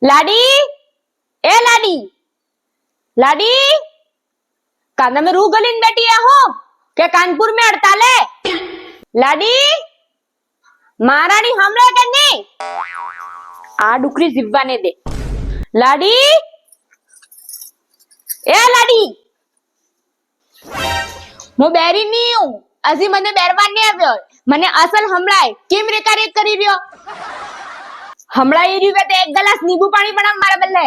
लाडी, ए लाडी, लाडी, कांदा में रूह गलीन बैठी है हो क्या कानपुर में हड़ताल है? लाडी, महारानी हमला करने आ डुकरी जीववाने दे। लाडी, ए लाडी, હું બેરી નહીં હું, હજી મને બેરવા નહીં આવ્યો, મને અસલ હમણાય કેમ રેકારેક કરી રહ્યો? હમણાં એ રહ્યું તે એક ગ્લાસ નીંબુ પાણી પણ મારા બદલે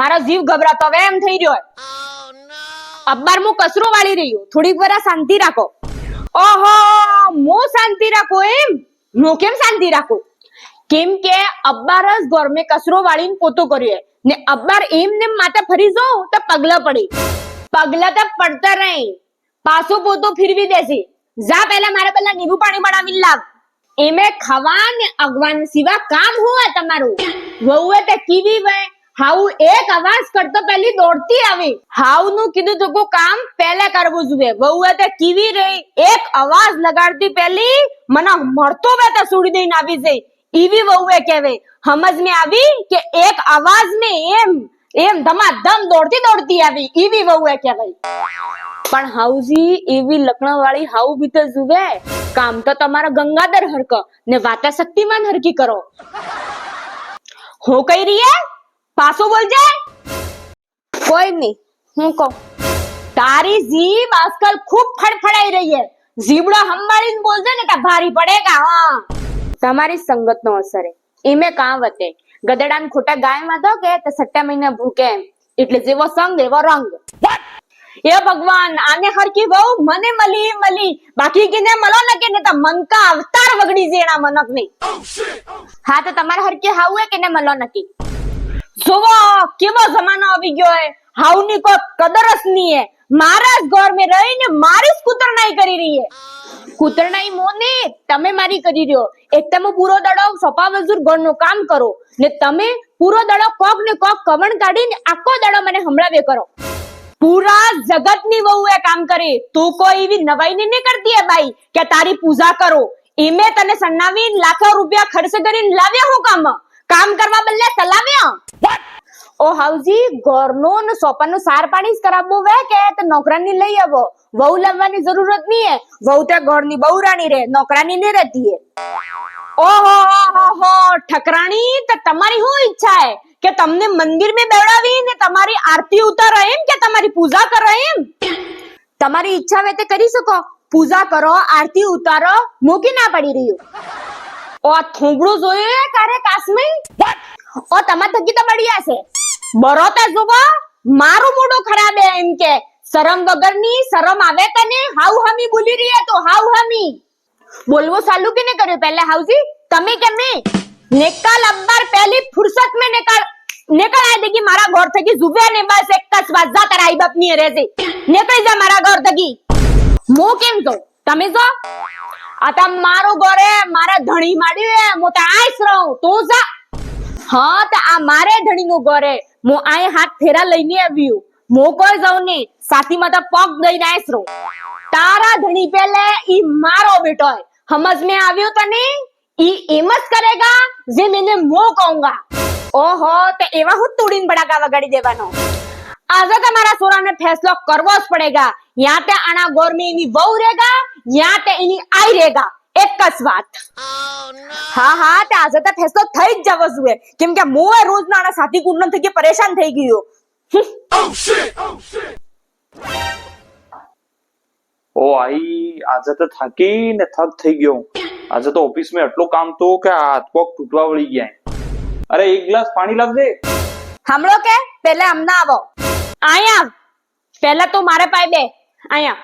મારો જીવ ગભરાતો હવે એમ થઈ રહ્યો. અબ્બાર હું કસરો વાળી રહ્યો, થોડીક વાર શાંતિ રાખો. ઓહો, હું શાંતિ રાખો એમ? હું કેમ શાંતિ રાખું? કેમ કે અબ્બાર જ ઘર મેં કસરો વાળીને પોતો કર્યો ને અબ્બાર એમ ને માથે ફરી જાઉં તો પગલા પડી. પગલા તો પડતા નહીં, પાછો પોતો ફેરવી દેશે. જા પહેલા મારા પહેલા નીંબુ પાણી બનાવી લાવ. એમે ખાવા ને અગવાન સિવા કામ હોય તમારું. વહુએ તે કીવી વે હાઉ એક અવાજ કરતો પહેલી દોડતી આવી. હાઉ નું કીધું તો કામ પહેલા કરવું જોઈએ. વહુએ તે કીવી રહી એક અવાજ લગાડતી પહેલી મને મળતો વે તો છોડી દઈને આવી જઈ. ઈવી વહુએ કહેવે સમજ મે આવી કે એક અવાજ ને એમ એમ ધમાધમ દોડતી દોડતી આવી. ઈવી વહુએ કહેવાય. પણ હાઉજી એવી લકણા વાળી હાઉ બી તો જુએ. કામ તો તમારા ગંગાધર હરક ને વાતા શક્તિમાન હરકી કરો. હું કઈ રહી હે? પાછો બોલજે. કોઈ નહીં, હું કહું તારી જીભ આજકાલ ખૂબ ફડફડાઈ રહી હે. જીબડો સંભાળીને બોલજે ને કે ભારી પડેગા. હા, તમારી સંગત નો અસર હે. એમે કાં વતે ગધેડાને ખોટા ગાય માં દો કે તો સટ્ટા મહિના ભૂકે એટલે જેવો સંગ એવો રંગ. એ ભગવાન, આને હરકી બહુ મને મળી મળી, બાકી કેને મળો ને કે ને તો મંકા અવતાર વગડી જેણા મનક નહીં. હા તો તમારે હરકી હાઉ હે કેને મળો નકી. જોવો કેવો જમાનો આવી ગયો હે. હાઉ ની કોઈ કદર જ નહીં હે. મારા જ ઘર મે રહીને મારી જ કુતરનાઈ કરી રહી હે. કુતરનાઈ મોને તમે મારી કરી રહ્યો. એક તમે પૂરો દડો સપા મજૂર ઘરનું કામ કરો ને તમે પૂરો દડો કોક ને કોક કવણ કાઢીને આખો દડો મને હમણાવે કરો. પૂરા જગત ની વહુ એ કામ કરે. તું કોઈ એવી નવાઈ નહીં કરતી હે બાઈ કે તારી પૂજા કરો. એમે તને સન્નાવી લાખો રૂપિયા ખર્ચ કરીને લાવ્યા હું કામ કરવા બદલે સલાવ્યા. ઓ હાઉજી ઘરનો ને સોપાનો સાર પાણી જ કરાવવો વે કે તો નોકરાની લઈ આવો. વહુ લાવવાની જરૂરત નહીં હે. વહુ તો ઘરની બહુ રાણી રે, નોકરાની નહીં રહેતી હે. ઓહો હો ઠકરાણી, તો તમારી શું ઈચ્છા હે કે તમને મંદિર में બેવડાવી ને તમારી આરતી ઉતારો એમ કે તમારી પૂજા કરો એમ? તમારી ઈચ્છા વે તે કરી શકો. પૂજા કરો, આરતી ઉતારો, મૂકી ના પડી રહ્યું. ઓ થોબડું જોયે કારે કાસમે ઓ તમાર થકી તો બઢિયા છે. બરોતા જોવો મારું મોઢું ખરાબ હે એમ કે શરમ વગરની. શરમ આવે તને? હાઉ હમી બોલી રહી હે તો હાઉ હમી બોલવો ચાલુ કેને કર્યું પહેલા હાઉજી? તમે કેમ નહીં? निकाल अब्बार पहली फुर्सत में निकल आए देखी मारा घर थकी जुबे ने बस एक कस बाजा तेरा आई बाप नहीं रहे से निकल जा मारा घर थकी. मो केम तो તમે જો આતા મારો ઘર હે, મારા ધણી માડ્યું હે, મો તો આઈસ રહું તું જા. હા તો આ મારે ધણી નું ઘર હે. મો આય હાથ ફેરા લઈને આવ્યું. મો કોઈ જાઉં નહીં, સાથીમાં તો પગ દઈને આઈસ રહું. તારા ધણી પેલે ઈ મારો બેટો હે. સમજ में આવ્યો તને? ઈ એમ જ કરેગા જે મેને મો કહુંગા. ઓહો, તો એવા હું તોડીને બડાકા વગાડી દેવાનો. આજે તમારા સોરાને ફેસલો કરવો જ પડેગા. યા તે આના ગોર में એની વહુ રહેગા, યા તે એની આઈ રહેગા. એક જ વાત. હા તે આજે તો ફેસલો થઈ જ જવો જોઈએ. કેમ કે મોએ રોજ નાના સાથી કુંડન થઈ પરેશાન થઈ ગયો. ઓ આઈ, આજે તો થાકી ને થક થઈ ગયો. આજે તો ઓફિસ में એટલું કામ તો કે હાથ પગ તૂટવા વળી ગયા. અરે એક ગ્લાસ પાણી લાવજે. હમણો કે પહેલા અમને આવો. આયા પહેલા તો મારે પાય બે. આયા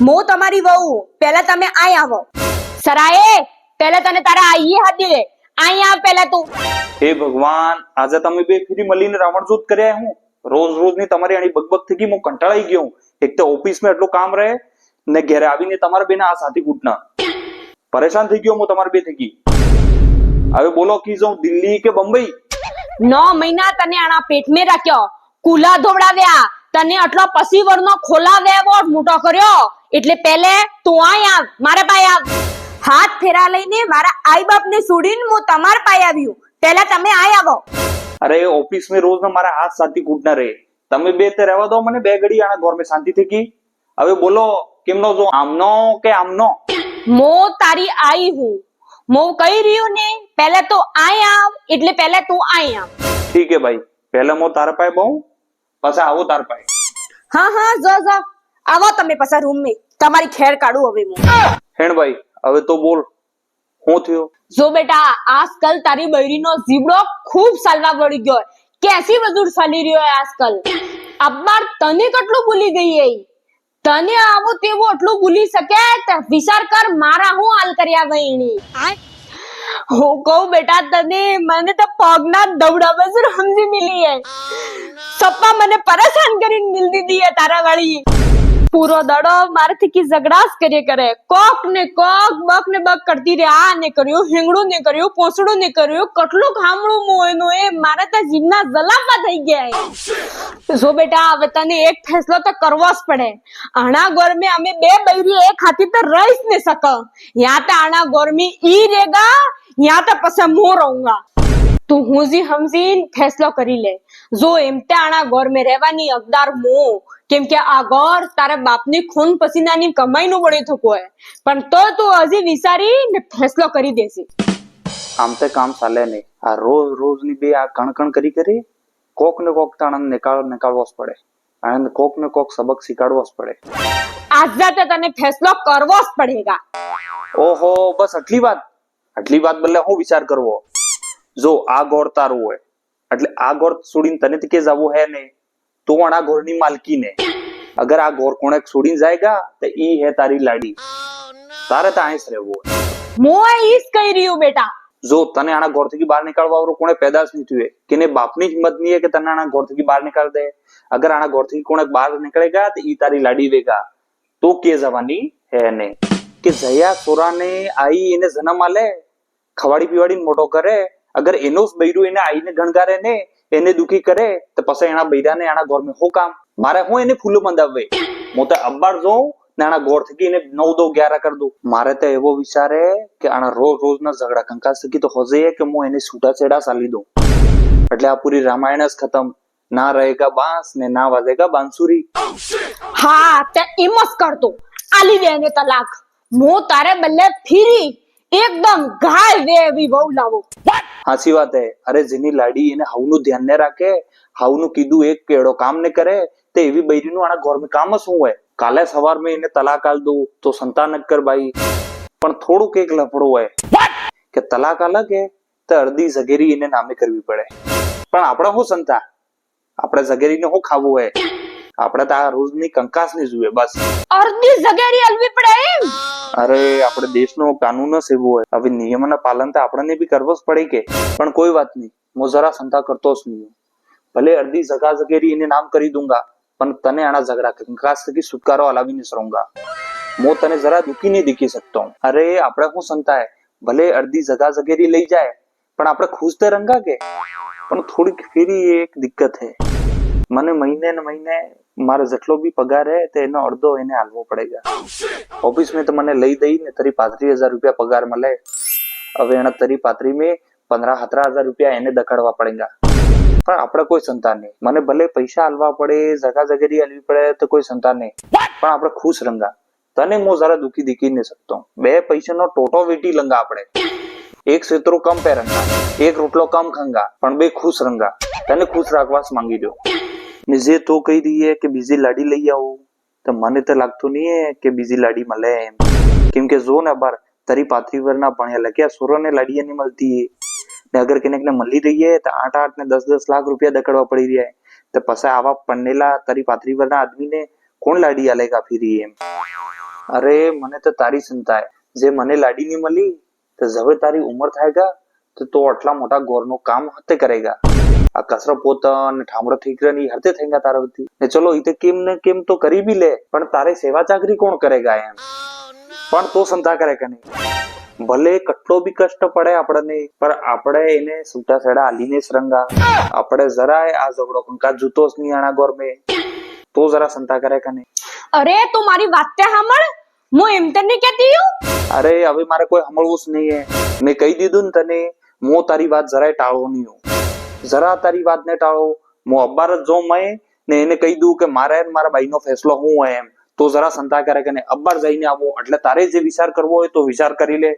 મો તમારી વહુ, પહેલા તમે આયા આવો. સરાએ પહેલા તને તારા આઈએ હતી રે. આયા પહેલા તું. હે ભગવાન, આજે તમે બે ફરી મળીને રાવણજોત કર્યા હું. રોજ રોજ ની તમારી આની બકબક થઈ ગઈ. હું કંટાળાઈ ગયો. એક તો ઓફિસ में એટલું કામ રહે ને ઘરે આવીને તમારા બેના આ સાથી કૂટના. પરેશાન થઈ ગયો હું તમારી બે થઈ ગઈ. હવે બોલો કી જાઉં દિલ્હી કે બંબઈ? 9 મહિના તને આના પેટ में રાખ્યો, કુલા ધોવડાવ્યા, તને આટલો પસીવરનો ખોલાવ્યો, મોટો કર્યો. એટલે પહેલે તું આય આવ, મારે પાય આવ. હાથ ફેરા લઈને મારા આઈ બાપ ને છોડીને હું તમાર પાય આવ્યું. પહેલા તમે આય આવો. અરે ઓફિસ में रोज ना મારા હાથ સાથી કૂટના રે. તમે બે તે રહેવા દો મને, બે ઘડી આના ઘર में શાંતિ થી કી. હવે બોલો કેમનો જો આમનો કે આમનો? મો તારી આઈ હું, મો કહી રહ્યું ને પહેલા તો આય આવ, એટલે પહેલા તું આય આવ. ઠીક હે ભાઈ, પહેલા હું તારા પાસે બહું, પછી આવું તારા પાસે. હા હા જો આવો તમે પાછા રૂમ में, તમારી ખેર કાઢું હવે હું. હેણ ભાઈ હવે તો બોલ, શું થયું? જો બેટા આજકાલ તારી બૈરીનો જીબડો ખૂબ સાલવા વળી ગયો, કેસી મજૂર ચાલી રહ્યો હે આજકાલ. અબ્બાર તને કેટલું ભૂલી ગઈ એ? તને આવું તેવું એટલું ભૂલી શકે તો વિચાર કર મારા હું હાલ કર્યા વહીણી. હું કહું બેટા તને, મને તો પગના દવડા બજર સમજી મિલી હે. સપ્પા મને પરેશાન કરીને મિલ દીધી હે તારા વાળી. પૂરો દડો મારાથી કી ઝઘડાસ કર્યા કરે, કોક ને કોક બક ને બક કરતી રે. આ ને કર્યું, હિંગડું ને કર્યું, પોસડું ને કર્યું, કેટલું ખામણું મોયનું એ મારા તો જીભના જલાપા થઈ ગયા. જો બેટા હવે તને એક ફેસલો તો કરવો જ પડે. આણા ઘર में અમે બે બૈરી એક હાથી તો રહી જ ન સક. યા તો આણા ઘર में ઈ રેગા, યા તો પછી હું રહુંગા. તું હુંજી હમજી ફેસલો કરી લે. જો એમ તે આણા ઘર में રહેવાની હકદાર હું, કેમ કે આ ઘર તારા બાપની ખૂન પસીનાની કમાઈનું બની થતું હોય, પણ તો તું હજી વિચારીને ફેસલો કરી દેશે. આમ તે કામ ચાલે નહીં. આ રોજ રોજની બે આ કણ કરી કોક ને કોક તાણ નીકાળવો જ પડે, અને કોક ને કોક સબક શીખાડવો જ પડે. આજે તને ફેસલો કરવો જ પડેગા. ઓહો બસ આટલી વાત બદલે હું વિચાર કરવો? જો આ ગોળ તારું હોય એટલે આ ગોળ છોડીને તને તો કે જવું હે ને, તું આ ઘોરની માલકી ને. અગર આ ઘોર કોણે છોડીને જાયગા તો ઈ હે તારી લાડી. તારે તો આઈસ રહેવું હોય. હું ઈસ કહી રહ્યું બેટા. જો તને આના ઘર થી બહાર નીકળવા વાળું કોણે પેદાશ નહીં થયું કે ને બાપની હિંમત નહીં કે તને આના ઘર થી બહાર નીકાળ દે. અગર આના ઘર થી કોણે બહાર નીકળેગા તો ઈ તારી લાડી વેગા. તો કે જવાની હે ને કે જયા સોરાને આઈ એને જન્મ આલે, ખવાડી પીવાડીને મોટો કરે. અગર એનો જ બૈરું એને આઈને ગણગારે ને એને દુખી કરે તો પછી એના બૈરાને આના ઘર में હું કામ? મારે હું એને ફૂલો મંદાવે? હું તો અબ્બાર જોઉં ને આના ઘર થી એને 9 દો 11 કરી દઉં. મારે તો એવો વિચારે કે આના રોજ ના ઝઘડા કંકાસ થકી તો હોજે કે હું એને છૂટાછેડા ચાલી દઉં, એટલે આ પૂરી રામાયણ જ ખતમ. ના रहेगा बांस ने ना वाजेगा बांसुरी. હા તે એમ જ કરતો, આલી દે એને તલાક. હું તારે બલ્લે ફીરી એકદમ ગાય દે એવી વહુ લાવો. સાચી વાત હે. અરે જેની લાડી એને હાવનું ધ્યાન ને રાખે, હાવનું કીધું એક કેડો કામ ને કરે, તે એવી બૈરીનું આના ઘર में કામ શું હોય? કાલે સવાર में એને તલાક આલ દઉં તો સંતાન કર ભાઈ. પણ થોડુંક એક લફડો હોય કે તલાક અલગ હે તો અડધી ઝગેરી એને નામે કરવી પડે. પણ આપણે શું સંતા, આપણે ઝગેરીને શું ખાવું હોય? આપણે તો આ રોજની કંકાસ ની જોઈએ બસ. અર્ધી જગેરી હલવી પડે એમ? અરે આપણે દેશનો કાનૂન જ એવો હોય. હવે નિયમોના પાલન તો આપણને બી કરવું જ પડે કે. પણ કોઈ વાત નહીં, હું જરા સંતા કરતો જ નહીં. ભલે અડધી જગા જગેરી એને નામ કરી દઉંગા, પણ તને આના ઝઘડા કંકાસ થકી છુટકારો હલાવી નહીં સરૂંગા. હું તને જરા દુખી નહીં દીખી શકતો. અરે આપણે શું સંતા હે, ભલે અડધી જગા જગેરી લઈ જાય પણ આપણે ખુશ તો રંગા કે. પણ થોડીક ફેરી એક દિક્કત હે, મને મહિને ને મહિને મારો જેટલો બી પગાર હે તો એનો અડધો એને હાલવો પડેગા. ઓફિસ में तो મને લઈ દઈ ને તરી 35,000 રૂપિયા પગાર મળે. હવે એના તરી 35 में 15-17,000 રૂપિયા એને દખાડવા પડેગા. પણ આપણે કોઈ સંતાન નહીં. મને ભલે પૈસા હાલવા પડે, જગા જગેરી હાલવી પડે તો કોઈ સંતાન નહીં, પણ આપણે ખુશ રંગા. તને હું જરા દુખી દીખી નહીં શકતો. બે પૈસાનો ટોટો વેટી લંગા આપણે. એક સેતરો કમ પહેરંગા, એક રોટલો કમ ખાંગા, પણ બે ખુશ રંગા. તને ખુશ રાખવા માંગી દો ને જે તો કહી દઈએ કે બીજી લાડી લઈ આવો, તો મને તો લાગતું નહીં કે બીજી લાડી મળે એમ. કેમ કે જો ને બાર તારી 35 વર્ષના ભણ્યા લખ્યા સોરોને લાડી નહીં મળતી ને અગર કેનેક ને મળી રહી હે તો 8-8 ને 10-10 લાખ રૂપિયા દકડવા પડી રહ્યા તો પછી આવા પન્નેલા તારી 35 વર્ષના આદમીને કોણ લાડી આલેગા ફીરી એમ. અરે મને તો તારી ચિંતા હે. જે મને લાડી નહીં મળી તો જવે તારી ઉંમર થાયગા તો આટલા મોટા ગોરનું કામ હતે કરેગા. આ કસરો પોતન ઠામડો ઠીકરાની હરતે થેંગા તારાથી ને ચલો ઈ તો કેમ ને કેમ તો કરી બી લે, પણ તારે સેવા ચાકરી કોણ કરેગા એમ. પણ તો સંતા કરે કે નહીં. ભલે કેટલો બી કષ્ટ પડે આપણને, પણ આપણે એને છૂટા છેડા આલીને જ રંગા. આપણે જરાય આ ઝઘડો કંકા જૂતો જ નહીં આણા ગોર में, તો જરા સંતા કરે કે નહીં. અરે તું મારી વાત તે સાંભળ, હું એમ તને કહેતી હું. અરે હવે મારે કોઈ સાંભળવું જ નહીં હે. મેં કહી દીધું ને તને, હું તારી વાત જરાય ટાળવો નહીં હું. જરા તારી વાત ને ટાળો. હું અબાર જ જો મેં ને એને કહી દઉં કે મારે ને મારા ભાઈનો ફેસલો હું હોય એમ, તો જરા સંતા કરે કે અબાર જઈને આવો. એટલે તારે જે વિચાર કરવો હોય તો વિચાર કરી લે.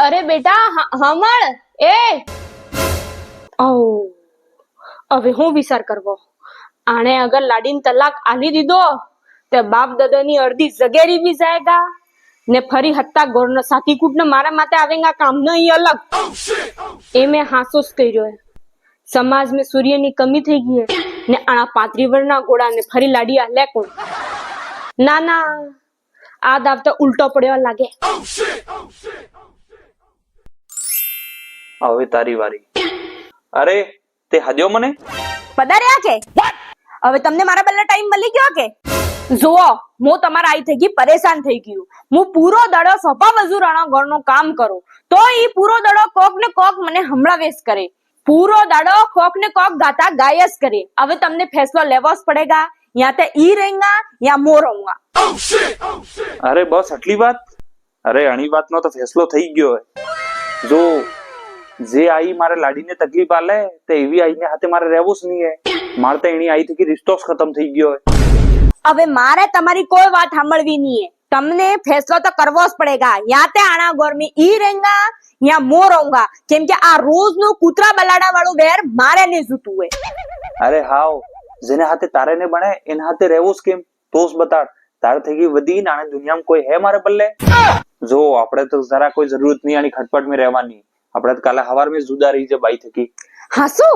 અરે બેટા હમણ એ ઓ હવે હું વિચાર કરવો. આણે અગર લાડીને તલાક આલી દીધો તે બાપ દાદાની અડધી જગેરી બી જાયગા ને ફરી હત્તા ગોરનો સાથી કૂટને મારા માથે આવેગા કામ નહીં અલગ. એ મેં હાસો જ કર્યો હે. સમાજ में સૂર્યની કમી થઈ ગઈ હે ને આ 35 વર્ષના ઘોડાને ફરી લાડી આલે કોણ? ના ના આ દાવ તો ઉલટો પડ્યો લાગે. હવે તારી વારી. અરે તે હદ્યો મને પધાર્યા કે હવે તમને મારા બલ્લે ટાઈમ મળી ગયો કે? જુઓ હું તમારા આઈ થઈ ગઈ પરેશાન થઈ ગયું. હું પૂરો દડો સફા મજૂરાણા ઘરનું કામ કરું તો ઈ પૂરો દડો કોક ને કોક મને હમણાવેશ કરે. પૂરો દાડો કોક ને કોક ગાતા ગાય જ કરે. હવે તમને ફેસલો લેવો જ પડેગા. યા તે ઈ રહેંગા યા મો રહુંગા. અરે બસ આટલી વાત? અરે આની વાતનો તો ફેસલો થઈ ગયો હે. જો જે આઈ મારે લાડીને તકલીફ આલે તે એવી આઈને હાથે મારે રહેવું જ નહીં હે. મારે તો એની આઈ થી રિશ્તો જ ખતમ થઈ ગયો હે. હવે મારે તમારી કોઈ વાત સાંભળવી નહીં. તમને ફેસલો તો કરવો જ પડેગા. યા તે આણા ઘર में ઈ રહેંગા યા મો રહુંગા. કેમ કે આ રોજનું કૂતરા બલાડા વાળું વેર મારે નહીં જૂતું હોય. અરે હાવ જેને હાથે તારે ને બને એના હાથે રહેવું જ કેમ? તો જ બતાડ. તારે થઈ ગઈ વધી નાણે દુનિયામાં કોઈ હે મારે બલ્લે? જો આપણે તો જરા કોઈ જરૂરત નહીં આની ખટપટ में રહેવાની. આપણે તો કાલે હવાર में જુદા રહી જાય બાઈ થકી. હાસુ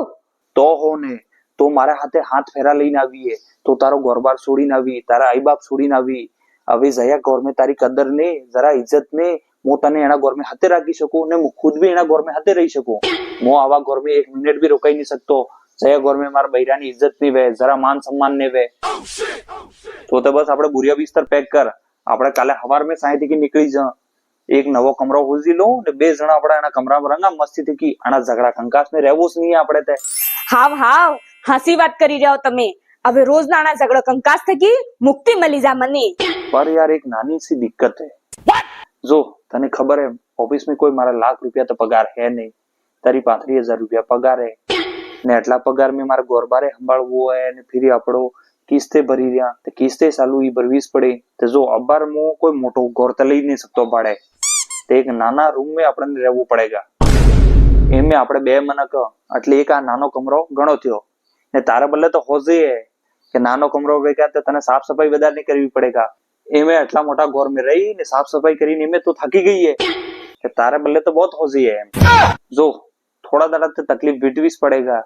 તો હો ને તો મારા હાથે હાથ ફેરા લઈને આવીએ તો તારો ઘરબાર છોડીને આવી, તારા આઈ બાપ છોડીને આવી. હવે જયા ઘર में તારી કદર ને જરા ઇજ્જત ને હું તને એના ઘર में હાથે રાખી શકું ને હું ખુદ બી એના ઘર में હાથે રહી શકું. હું આવા ઘર में 1 મિનિટ બી રોકાઈ નહીં શકતો જયા ઘર में મારા બૈરાની ઇજ્જત ની વે, જરા માન સન્માન ને વે. તો બસ આપણે બુરિયા બિસ્તર પેક કર. આપણે કાલે હવાર में સાંઈ થી નીકળી જા. એક નવો કમરો હોજી લો ને 2 જણા આપણા એના કમરામાં રંગા મસ્તી થી આના ઝઘડા કંકાસ में રહેવું જ નહીં આપણે તે. હાવ હાવ હાસી વાત કરી રહ્યો તમે. હવે રોજ નાના ઝઘડો કંકાસ થકી મુક્તિ મળી જા મને. પર યાર એક નાની સી દિક્કત હે. જો તને ખબર હે ઓફિસ में કોઈ મારા लाख रुपया તો પગાર હે નહીં. તારી 35,000 રૂપિયા પગાર હે ને એટલા પગાર में મારા ગોરબારે સંભાળવું હોય ને ફરી આપણો કિસ્તે ભરી રહ્યા તો કિસ્તે ચાલુ ઈ ભરવી જ પડે. તો જો અબાર મો કોઈ મોટો ઘર તો લઈ નહીં શકતો ભાડે. તો એક નાના રૂમ में આપણને રહેવું પડેગા. એમે આપણે 2 મનક એટલે એક આ નાનો કમરો ઘણો થયો ને તારા બદલે તો હોજે કે નાનો કમરો વેગા તો તને સાફ સફાઈ વધારે નહીં કરવી પડેગા. એમે આટલા મોટા ઘર में રહી ને સાફ સફાઈ કરીને એમે તો થાકી ગઈ હે કે તારે બદલે તો બહુ હોજી હે એમ. જો થોડા દાડા તો તકલીફ વેઠવી જ પડેગા.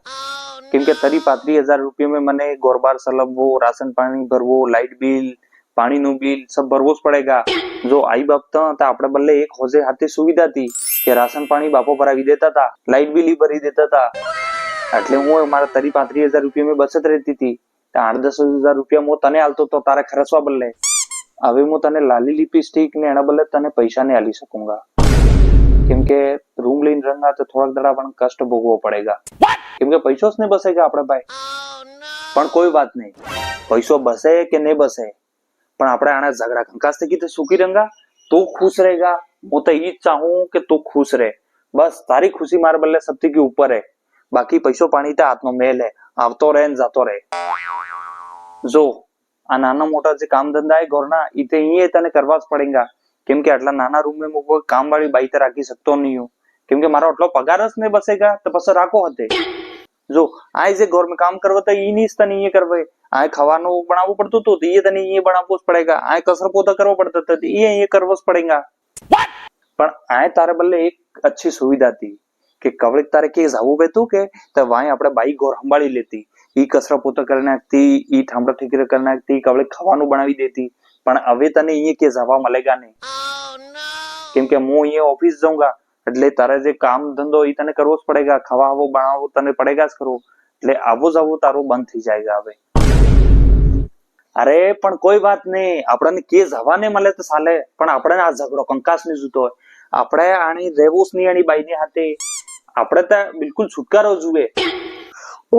કેમ કે તારી 35,000 રૂપિયા में મને ગોરબાર સલભવો, રાશન પાણી ભરવો, લાઇટ બિલ, પાણીનું બિલ સબ ભરવું જ પડેગા. જો આઈ બાપ તો આપણે બદલે એક હોજે હાથે સુવિધા હતી કે રાશન પાણી બાપો ભરાવી દેતા હતા, લાઇટ બિલ ભરી દેતા હતા. એટલે હું મારા તારી 35,000 રૂપિયા में બચત રહેતી હતી. 8-10,000 રૂપિયા હું તને આલતો તો તારે ખર્ચવા બદલે. હવે હું તને લાલી લિપસ્ટિક ને એના બદલે તને પૈસા ને આલી શકુંગા. કેમ કે રૂમ લઈને રંગા તો થોડાક દડા પણ કષ્ટ ભોગવો પડેગા. કેમ કે પૈસો જ ને બસેગા આપણે ભાઈ. પણ કોઈ વાત નહીં, પૈસો બસે કે નહીં બસે પણ આપણે આના ઝઘડા કંકાસ થી કીધે સુખી રંગા. તું ખુશ रहेगा. હું તો ઈ જ ચાહું કે તું ખુશ રહે. બસ તારી ખુશી મારા બદલે સબથી કે ઉપર હે. બાકી પૈસો પાણી તો હાથનો મેલ હે, આવતો રહે ને જતો રહે. જો આ નાના મોટા જે કામ ધંધા હે ઘરના ઈ તે અહીંયા તને કરવા જ પડેગા. કેમ કે આટલા નાના રૂમ में કોઈ કામ વાળી બાઈ તો રાખી શકતો નહીં હું. કેમ કે મારો આટલો પગાર જ નહીં બસેગા તો પછી રાખો હતે. જો આ જે ઘર में કામ કરવા તો ઈ ની જ તને અહીંયા કરવે. આ ખાવાનું બનાવવું પડતું હતું તો એ તને અહીંયા બનાવવું જ પડેગા. આ કસર પોતા કરવો પડતો તો એ અહીંયા કરવો જ પડેગા. પણ આ તારે બદલે એક अच्छी સુવિધા હતી કે કવળિક તારે કે જાવું બેતું કે તો વાય આપણે બાઈ ઘર સંભાળી લેતી. ઈ કસરા પોતા કરી નાખતી, ઈ ઠામડા ઠીકરા કરી નાખતી, કવળિક ખાવાનું બનાવી દેતી. પણ હવે તને અહીંયા કે જવા મળેગા નહીં. કેમ કે હું અહીંયા ઓફિસ જાઉંગા એટલે તારે જે કામ ધંધો ઈ તને કરવો જ પડેગા. ખાવા બનાવવો તને પડેગા જ કરવો. એટલે આવું જવું તારું બંધ થઈ જાયગા હવે. અરે પણ કોઈ વાત નહીં, આપણને કે જવાને મળે તો ચાલે પણ આપણે આ ઝઘડો કંકાસ નહીં જોતો હોય. આપણે આની રહેવું જ નહીં આની બાઈની હાથે. આપણે તો બિલકુલ છુટકારો જુએ.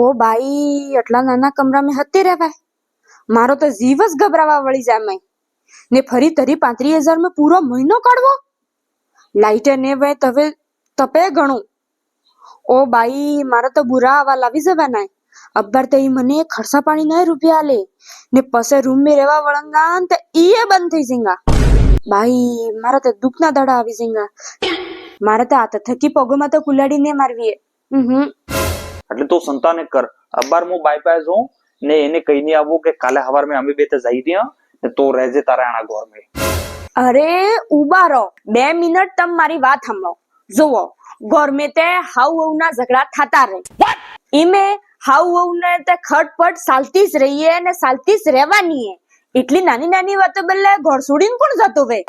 ઓ બાઈ એટલા નાના કમરા में હતે રહેવાય? મારો તો જીવ જ ગભરાવા વળી જાય મેં. ને ફરી તરી 35,000 में પૂરો મહિનો કાઢવો? લાઈટે ને વે તવે તપે ઘણું. ઓ બાઈ મારા તો બુરા આવા લાવી જવાના અબ્બર તો ઈ મને ખર્ચા પાણી ના રૂપિયા લે ને પછી રૂમ માં રહેવા વળંગા તો ઈ બંધ થઈ જંગા બાઈ મારા તો દુઃખના દડા આવી જંગા મારે તો આ થકી પગોમાં તો કુલાડી ને મારવી એટલે તું સંતાને કર અબાર હું બાયપાસ હું ને એને કહીને આવું કે કાલે સવાર મેં અમે બે તો જઈ રહ્યા ને તો રહેજે તારા આણા ઘર મેં. અરે ઉભા રહો 2 મિનિટ તમ મારી વાત સાંભળો જુઓ ગોરમે તે હાઉ વહુ ના ઝઘડા થતા રહે ઈમે હાઉ વહુ ને તે ખટપટ ચાલતી જ રહીએ ને ચાલતી જ રહેવાની એટલી નાની નાની વાતો બદલે ઘર છોડીને કોણ જતો વે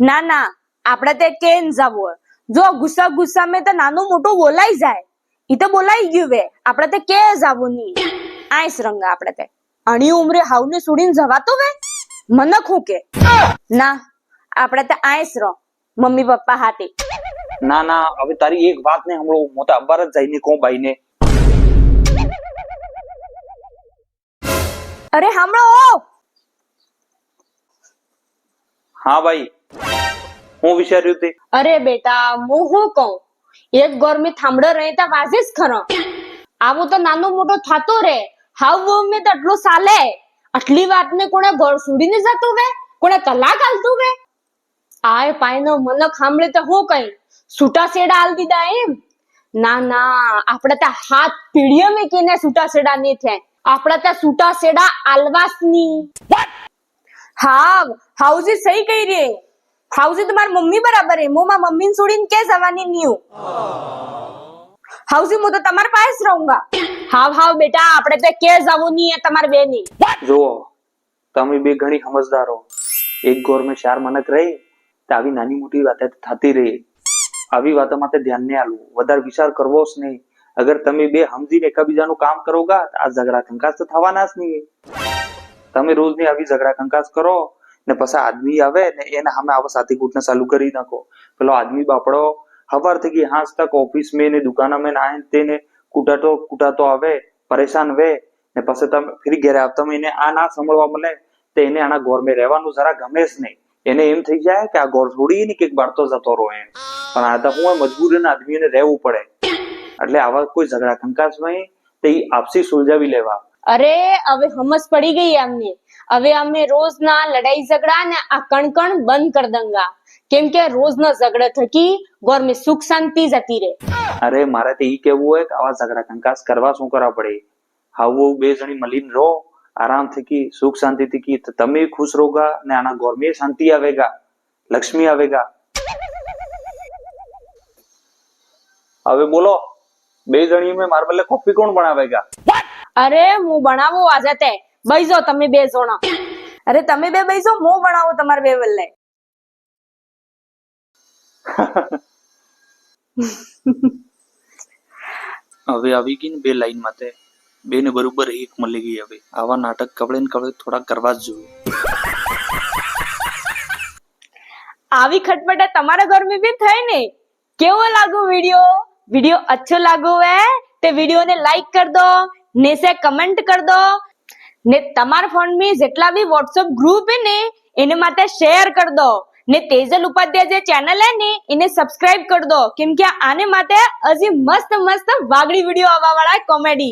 ના ના આપણે તે કેન જવું જો ગુસ્સા ગુસ્સા મેં તો નાનું મોટું બોલાઈ જાય ઈ તો બોલાઈ ગયું વે આપણે તે કે જવું ની આઈસ રંગા આપણે તે અણી ઉમરે હાઉ ને છોડીને જવાતો વે મને ખું કે ના આપણે તે આઈસ રહો મમ્મી પપ્પા હાથે ના ના હવે તારી એક વાત ને હમણો હું તો અબાર જ જઈને કહું બાઈ ને. અરે સાંભળો હા ભાઈ હું વિચાર્યું તે અરે બેટા હું શું કહું એક ગોરમી થાંભળો રહે તો વાજે જ ખરો આવું તો નાનું મોટું થતો રે હાવ વહુ મેં તો આટલું ચાલે આટલી વાત ને કોણે ઘર છોડીને જતું વે કોણે તલાક આલતું વે આય પાયનો મનક સાંભળે તો હું કઈ છૂટા છેડા આલ દીધા એમ ના ના આપણે તો હાથ પીડીઓ મેં કીને છૂટા છેડા નહીં થાય આપણે તો છૂટા છેડા આલવાસની હા હાઉજી સહી કહી રે હાઉજી તમારી મમ્મી બરાબર હે હું મારી મમ્મીને છોડીને કે જવાની નહીં હાઉજી હું તો તમારા પાસે જ રહુંગા હાવ બેટા આપણે તો કે જવું નહીં તમારે બેની જુઓ તમે બે ઘણી સમજદારો એક ઘર મેં 4 મનક રહી તો આવી નાની મોટી વાતો થતી રહી આવી વાતો માટે ધ્યાન નહીં આલવું વધારે વિચાર કરવો જ નહીં અગર તમે બે સમજીને એકબીજાનું કામ કરોગા આ ઝઘડા કંકાસ તો થવાના જ નહીં તમે રોજની આવી ઝઘડા કંકાસ કરો ને પછી આદમી આવે ને એને સામે આવા સાથી કૂટને ચાલુ કરી નાખો પેલો આદમી બાપડો સવાર થી હાંસ તક ઓફિસ में ને દુકાન में ના તેને કુટાતો આવે પરેશાન વે ને પછી તમે ફરી ઘરે આવતા એને આ ના સાંભળવા મળે તો એને આના ઘર में રહેવાનું જરા ગમે જ નહીં એને એમ થઈ જાય કે આ ઘર છોડી ને કે બાળતો જતો રહો એમ પણ આ તો હું મજબૂરીને આદમીને રહેવું પડે એટલે આવા કોઈ ઝઘડા કંકાસમાં તે આપસી સુલઝાવી લેવા. અરે હવે સમજ પડી ગઈ અમને હવે અમે રોજ ના લડાઈ ઝઘડા ને આ કણકણ બંધ કર દંગા કેમ કે રોજ ના ઝઘડા થકી ઘર में સુખ શાંતિ જતી રહે. અરે મારે તો ઈ કેવું હોય કે આવા ઝઘડા કંકાસ કરવા શું કરવા પડે હાવ બે જણી મળીને રહો આરામ થકી સુખ શાંતિ થકી તો તમે ખુશ રહોગા ને આના ઘર में શાંતિ આવેગા લક્ષ્મી આવેગા. હવે બોલો બે જણી में મારા બદલે કોફી કોણ બનાવેગા? અરે હું બનાવું આજે તે બેસો તમે બે જણા અરે તમે બે બેસો હું બનાવું તમારે બે બદલે હવે આવી ગઈ ને બે લાઈન માટે બે ને બરોબર એક મળી ગઈ. હવે આવા નાટક કવડે ને કવડે થોડા કરવા જ જોઈએ. આવી ખટપટા તમારા ઘર में भी થાય ને કેવો લાગુ वीडियो अच्छो लागो है ते वीडियो ने लाइक कर दो ने से कमेंट कर दो ने तमार फोन में जेटला भी व्हाट्सएप ग्रुप है ने इने माते शेयर कर दो ने तेजल उपाध्याय जे चैनल है ने इने सब्सक्राइब कर दो केम के आने माते अजी मस्त मस्त वागड़ी वीडियो आवा वाला कॉमेडी